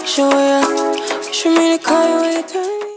show ya. Show me the car where you turn me.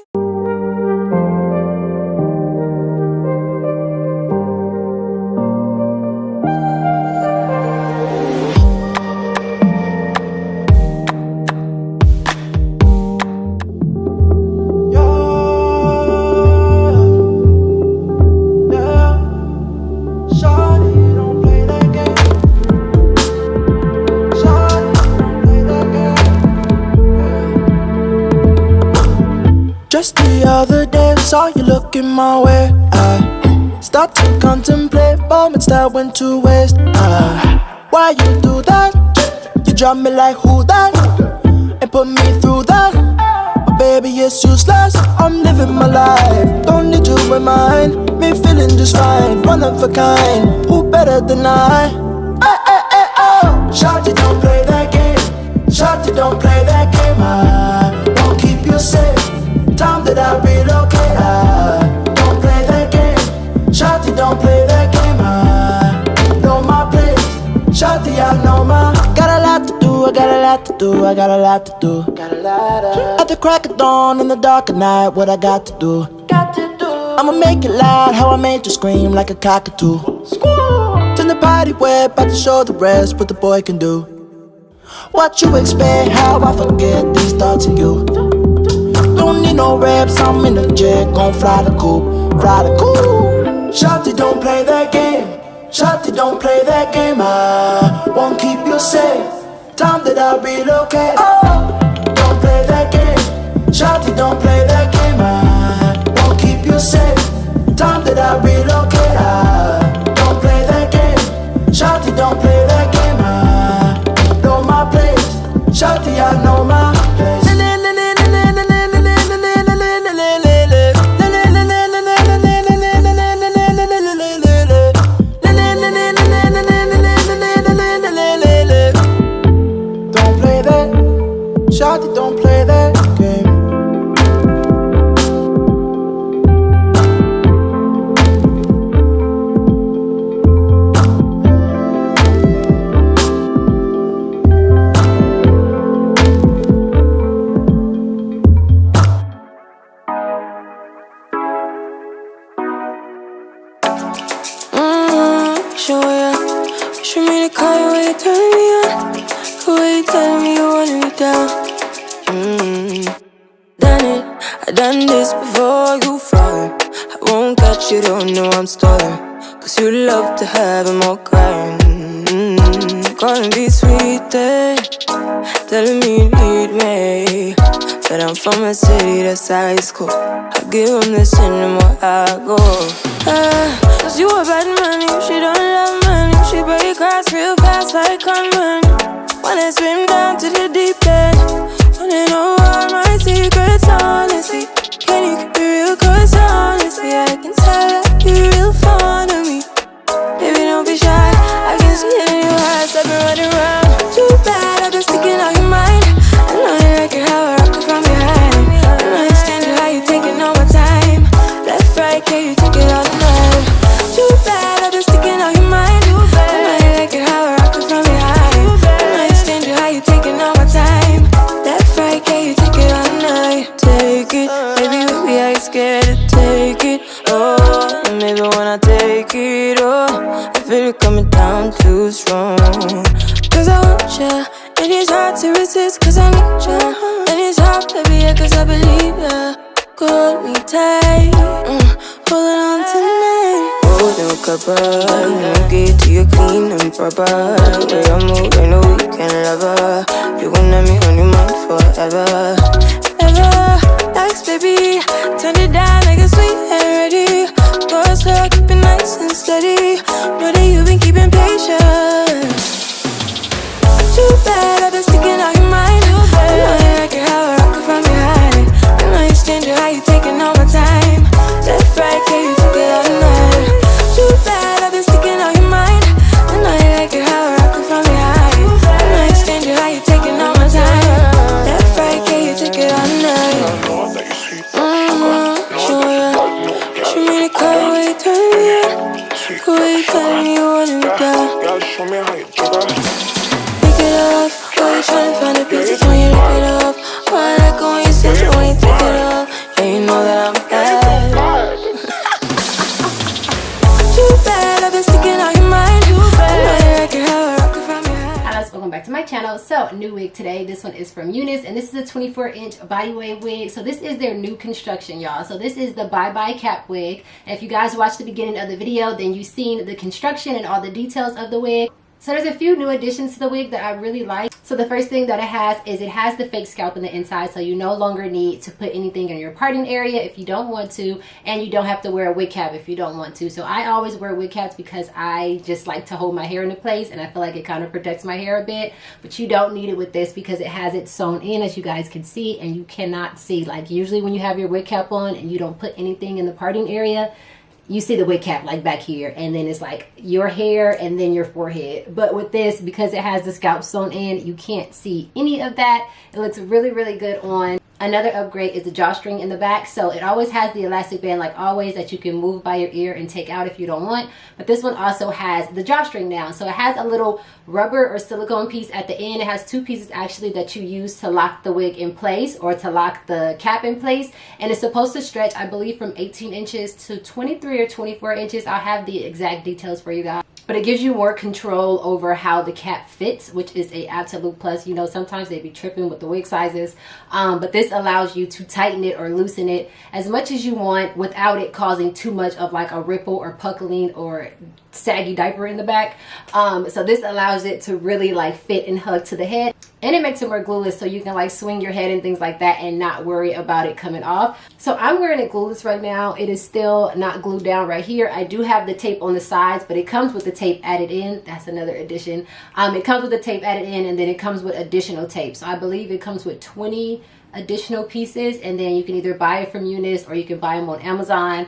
Just the other day, saw you looking my way. I start to contemplate moments that went to waste. Why you do that? You drop me like who that? And put me through that. But baby, it's useless. I'm living my life. Don't need you in mine. Me feeling just fine. One of a kind. Who better than I? Oh. Shawty, don't play that game. Shawty, don't play that game. I won't keep you safe. Time that I relocate, don't play that game. Shawty, don't play that game. I know my place. Shawty, I know my. Got a lot to do, I got a lot to do, I got a lot to do. At the crack of dawn, in the dark of night, what I got to do? I'ma make it loud, how I made you scream like a cockatoo. Turn the party way, about to show the rest what the boy can do. What you expect, how I forget these thoughts of you. Don't need no reps, I'm in the jet, gon' fly the coop, fly the coop. Shawty, don't play that game. Shawty, don't play that game. I won't keep you safe. Time that I relocate. Oh, don't play that game. Shawty, don't play that game. I won't keep you safe. Time that I relocate. Don't play that game. Shawty, don't play that game. I know my place. Shawty, I know my place. Shawty, don't play that game. Show ya. Show me the car where you turn me on. Where you tell me you want me down. Done it, I done this before you falling. I won't catch you, don't know I'm stalling. Cause you love to have him all crying. Calling me sweet, telling me you need me. But I'm from a city that's high school. I give him this and more I go. Cause you a bad money, she don't love money. She break hearts real fast like conman. Wanna swim down to the deep end. Wanna know all my secrets, honestly. Can you keep it real? Cause honestly, I can tell that you're real fond of me. Baby, don't be shy, I can see it in your eyes. I've been running around. Too bad, I've been sticking out your mind. I know you like it how I rock it from behind. I know you stand it, how you taking all my time. Left, right, can you take it all night? Too bad, I've been sticking out your mind. I know you like it how I rock it from behind. I know you stand it, how you taking all my time. Left, right, can you take it all night? Take it, baby, baby, I ain't scared to take it. Oh, and maybe when I take it, oh, I feel it coming down too strong. Cause I want ya, and it's hard to resist. Cause I need ya, and it's hard to be here. Cause I believe ya. Hold me tight, holding on tonight. Holding a couple, get to you clean and proper. Way I move, I know you can love her. You gon' have me on your mind forever, ever. Thanks, baby, turn it down like a sweet and ready. Go slow, keep it nice and steady. Know that you've been keeping patience. Too bad, I've been sticking out your mind. I know you like it how I rock it from behind. I know you stand it, how you taking all my time. Left, right, can you take it all night? Too bad, I've been sticking out your mind. I know you like it how I rock it from behind. I know you stand it, how you taking all my time. Left, right, can you take it all night? Show ya. Show me the car where you turn me on. Where you tell me you want me down. Show me how you do that. Lick it off, why you tryna find the pieces when you lick it off? Why like when you said you ain't take it all? Yeah, you know that I'm bad. Too bad, I've been sticking on your mind. Too bad, I can have a rocket from your head. Hi guys, welcome back to my channel. So, new wig today. This one is from UNice, and this is a 24-inch Blendaway wig. So this is their new construction, y'all. So this is the ByeByeCap wig. And if you guys watched the beginning of the video, then you've seen the construction and all the details of the wig. So there's a few new additions to the wig that I really like. So the first thing that it has the fake scalp on the inside, so you no longer need to put anything in your parting area if you don't want to, and you don't have to wear a wig cap if you don't want to. So I always wear wig caps because I just like to hold my hair into place, and I feel like it kind of protects my hair a bit. But you don't need it with this because it has it sewn in, as you guys can see, and you cannot see. Like usually when you have your wig cap on and you don't put anything in the parting area, you see the wig cap like back here, and then it's like your hair and then your forehead. But with this, because it has the scalp sewn in, you can't see any of that. It looks really, really good on. Another upgrade is the drawstring in the back. So it always has the elastic band, like always, that you can move by your ear and take out if you don't want. But this one also has the drawstring now. So it has a little rubber or silicone piece at the end. It has two pieces actually that you use to lock the wig in place or to lock the cap in place. And it's supposed to stretch, I believe, from 18 inches to 23 or 24 inches. I'll have the exact details for you guys. But it gives you more control over how the cap fits, which is a absolute plus. You know, sometimes they be tripping with the wig sizes, but this allows you to tighten it or loosen it as much as you want without it causing too much of like a ripple or puckling or saggy diaper in the back. So this allows it to really like fit and hug to the head, and it makes it more glueless, so you can like swing your head and things like that and not worry about it coming off. So I'm wearing it glueless right now. It is still not glued down right here. I do have the tape on the sides, but it comes with the tape added in. That's another addition. It comes with the tape added in, and then it comes with additional tape. So I believe it comes with 20 additional pieces, and then you can either buy it from UNice or you can buy them on Amazon.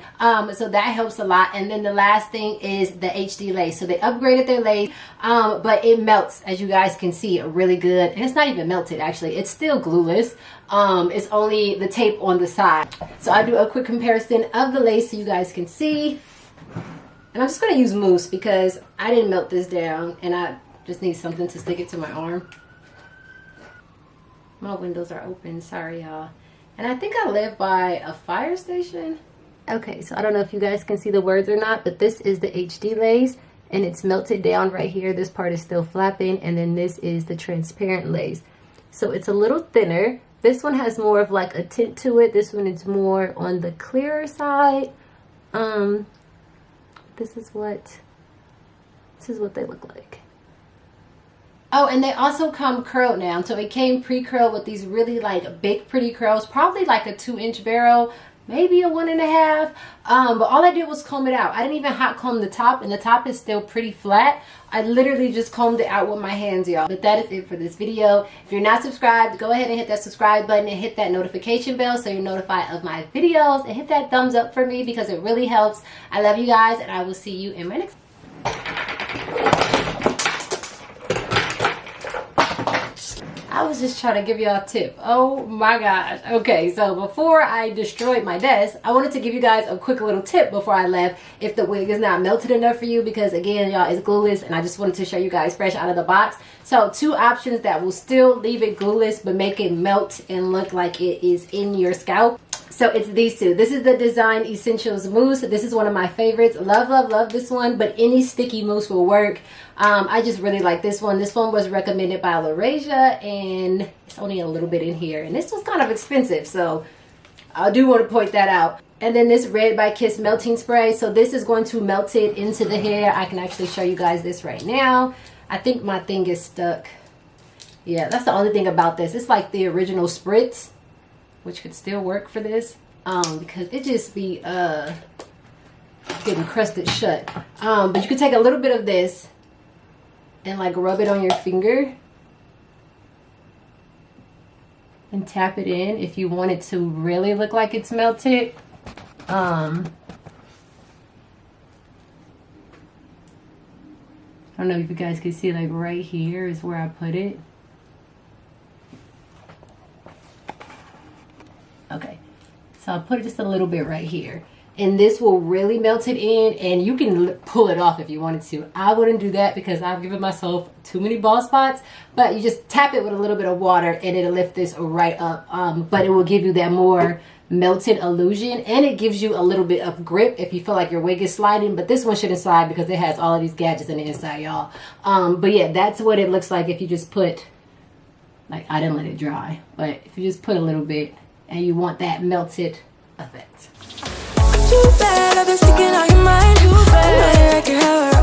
So that helps a lot. And then the last thing is the HD lace. So they upgraded their lace, but it melts, as you guys can see, really good. And it's not even melted, actually. It's still glueless. It's only the tape on the side. So I'll do a quick comparison of the lace so you guys can see. And I'm just going to use mousse because I didn't melt this down, and I just need something to stick it to my arm. My windows are open, sorry y'all. And I think I live by a fire station. Okay, so I don't know if you guys can see the words or not, but this is the HD lace, and it's melted down right here. This part is still flapping, and then this is the transparent lace. So it's a little thinner. This one has more of like a tint to it. This one is more on the clearer side. This is what they look like. Oh, and they also come curled now. So it came pre-curled with these really like big pretty curls, probably like a 2-inch barrel, maybe a 1.5. But all I did was comb it out. I didn't even hot comb the top, and the top is still pretty flat. I literally just combed it out with my hands, y'all. But that is it for this video. If you're not subscribed, go ahead and hit that subscribe button and hit that notification bell so you're notified of my videos, and hit that thumbs up for me because it really helps. I love you guys, and I will see you in my next I was just trying to give y'all a tip. Oh my gosh. Okay, so before I destroyed my desk, I wanted to give you guys a quick little tip before I left if the wig is not melted enough for you, because again, y'all, it's glueless, and I just wanted to show you guys fresh out of the box. So 2 options that will still leave it glueless but make it melt and look like it is in your scalp. So it's these two. This is the Design Essentials mousse. This is one of my favorites. Love, love, love this one, but any sticky mousse will work. I just really like this one. This one was recommended by LaRasia, and it's only a little bit in here. And this was kind of expensive, so I do want to point that out. And then this Red by Kiss melting spray. So this is going to melt it into the hair. I can actually show you guys this right now. I think my thing is stuck. Yeah, that's the only thing about this. It's like the original spritz, which could still work for this, because it just be getting crusted shut. But you can take a little bit of this and like rub it on your finger and tap it in if you want it to really look like it's melted. I don't know if you guys can see, like right here is where I put it. Okay, so I'll put just a little bit right here. and this will really melt it in, and you can pull it off if you wanted to. I wouldn't do that because I've given myself too many bald spots, but you just tap it with a little bit of water and it'll lift this right up. But it will give you that more melted illusion, and it gives you a little bit of grip if you feel like your wig is sliding, but this one shouldn't slide because it has all of these gadgets in the inside, y'all. But yeah, that's what it looks like if you just put, like, I didn't let it dry, but if you just put a little bit and you want that melted effect. Too bad I've been sticking on your mind. I know you like it how I